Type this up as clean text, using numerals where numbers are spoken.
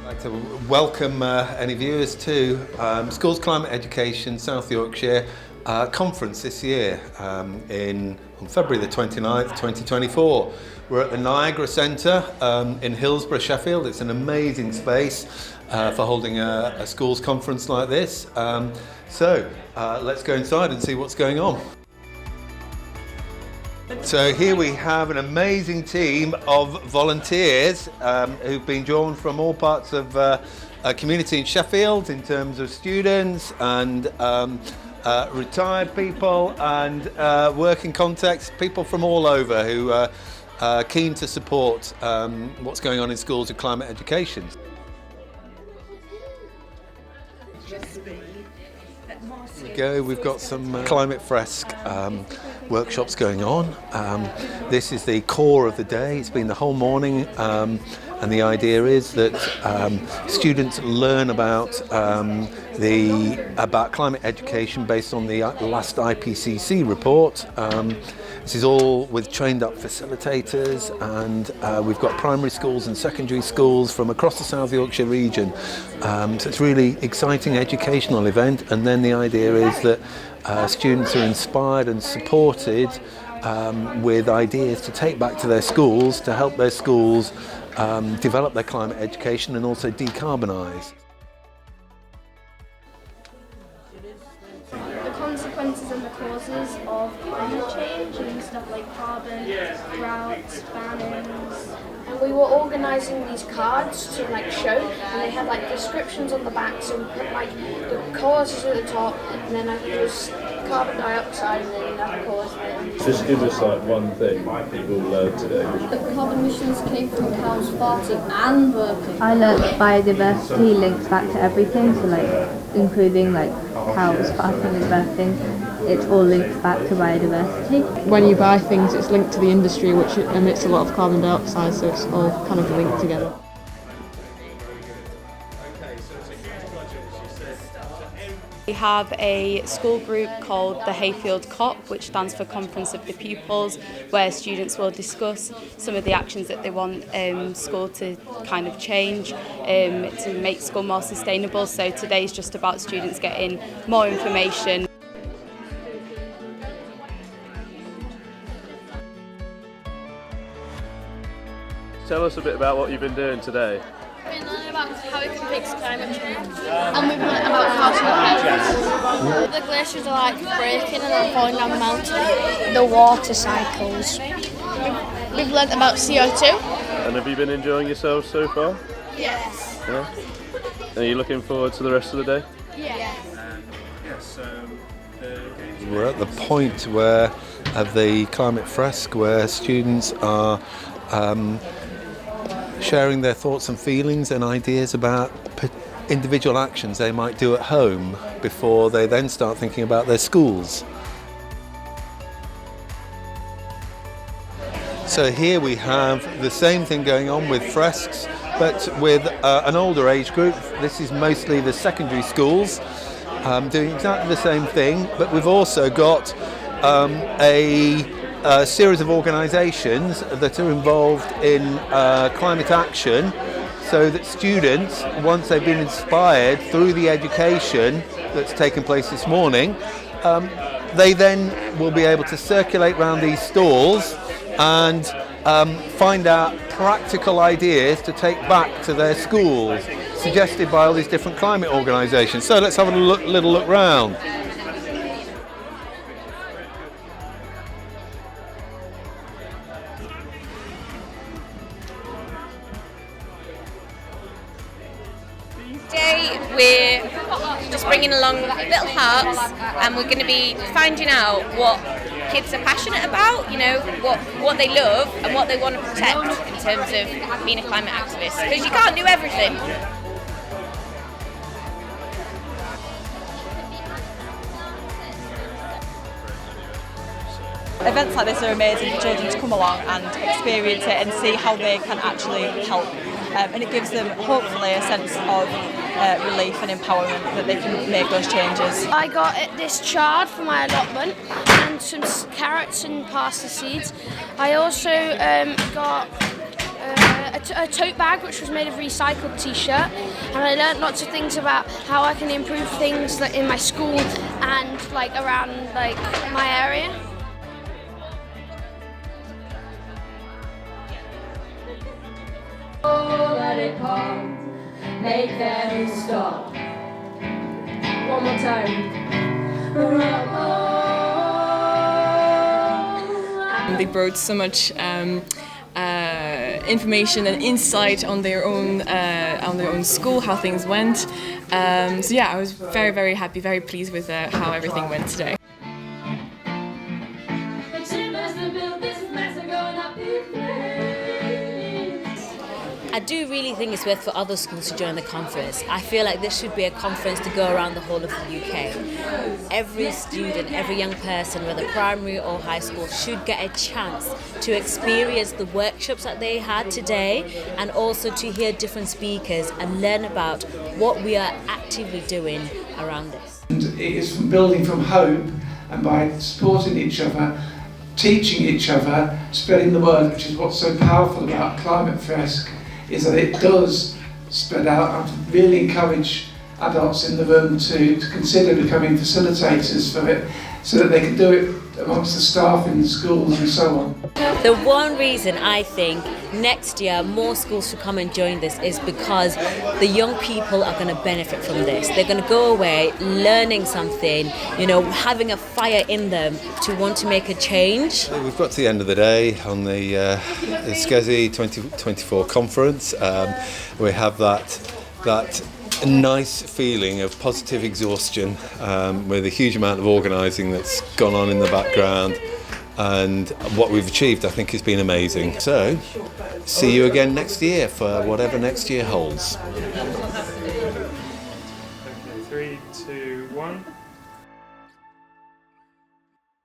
I'd like to welcome any viewers to Schools Climate Education South Yorkshire conference this year on February the 29th, 2024. We're at the Niagra Centre in Hillsborough, Sheffield. It's an amazing space for holding a schools conference like this. So let's go inside and see what's going on. So here we have an amazing team of volunteers who've been drawn from all parts of a community in Sheffield in terms of students and retired people and working contexts, people from all over who are keen to support what's going on in schools with climate education. We've got some climate fresque workshops going on. This is the core of the day. It's been the whole morning, and the idea is that students learn about climate education based on the last IPCC report. This is all with trained up facilitators, and we've got primary schools and secondary schools from across the South Yorkshire region. So it's a really exciting educational event, and then the idea is that students are inspired and supported with ideas to take back to their schools to help their schools develop their climate education and also decarbonise. The consequences and the causes of climate change and stuff like carbon, droughts, famines. And we were organising these cards to show, and they had descriptions on the back, so we put the causes at the top, and then there was carbon dioxide and then another cause. Just give us one thing people learned today. The carbon emissions came from cows farting and burping. I learned that biodiversity links back to everything, so including cows farting and burping. It all links back to biodiversity. When you buy things, it's linked to the industry, which emits a lot of carbon dioxide, so it's all kind of linked together. We have a school group called the Hayfield COP, which stands for Conference of the Pupils, where students will discuss some of the actions that they want school to kind of change to make school more sustainable. So today's just about students getting more information. Tell us a bit about what you've been doing today. We've been learning about how we can fix climate change, and we've learned about how to repair. The glaciers are breaking and they're falling down the mountain. The water cycles. We've learned about CO2. And have you been enjoying yourselves so far? Yes. Yeah? Are you looking forward to the rest of the day? Yeah. We're at the point where of the climate fresque where students are sharing their thoughts and feelings and ideas about individual actions they might do at home before they then start thinking about their schools. So here we have the same thing going on with fresques, but with an older age group. This is mostly the secondary schools doing exactly the same thing, but we've also got a series of organisations that are involved in climate action, so that students, once they've been inspired through the education that's taken place this morning, they then will be able to circulate around these stalls and find out practical ideas to take back to their schools, suggested by all these different climate organisations. So let's have a little look round. Today we're just bringing along little hearts, and we're going to be finding out what kids are passionate about, what they love and what they want to protect in terms of being a climate activist, because you can't do everything. Events like this are amazing for children to come along and experience it and see how they can actually help. And it gives them hopefully a sense of relief and empowerment that they can make those changes. I got this chard for my allotment and some carrots and parsley seeds. I also got a tote bag which was made of recycled t-shirt, and I learnt lots of things about how I can improve things in my school and like around like my area. Let it come, make them stop. One more time. They brought so much information and insight on their own school, how things went. So yeah, I was very, very happy, very pleased with how everything went today. I do really think it's worth for other schools to join the conference. I feel like this should be a conference to go around the whole of the UK. Every student, every young person, whether primary or high school, should get a chance to experience the workshops that they had today, and also to hear different speakers and learn about what we are actively doing around this. And it is from building from hope, and by supporting each other, teaching each other, spreading the word, which is what's so powerful about Climate Fresk, is that it does spread out and really encourage adults in the room to consider becoming facilitators for it, so that they can do it amongst the staff in the schools and so on. The one reason I think next year more schools should come and join this is because the young people are going to benefit from this. They're going to go away learning something, you know, having a fire in them to want to make a change. We've got to the end of the day on the SCESY 2024 conference. We have that nice feeling of positive exhaustion with a huge amount of organising that's gone on in the background, and what we've achieved I think has been amazing. So see you again next year for whatever next year holds. Okay, 3, 2, 1.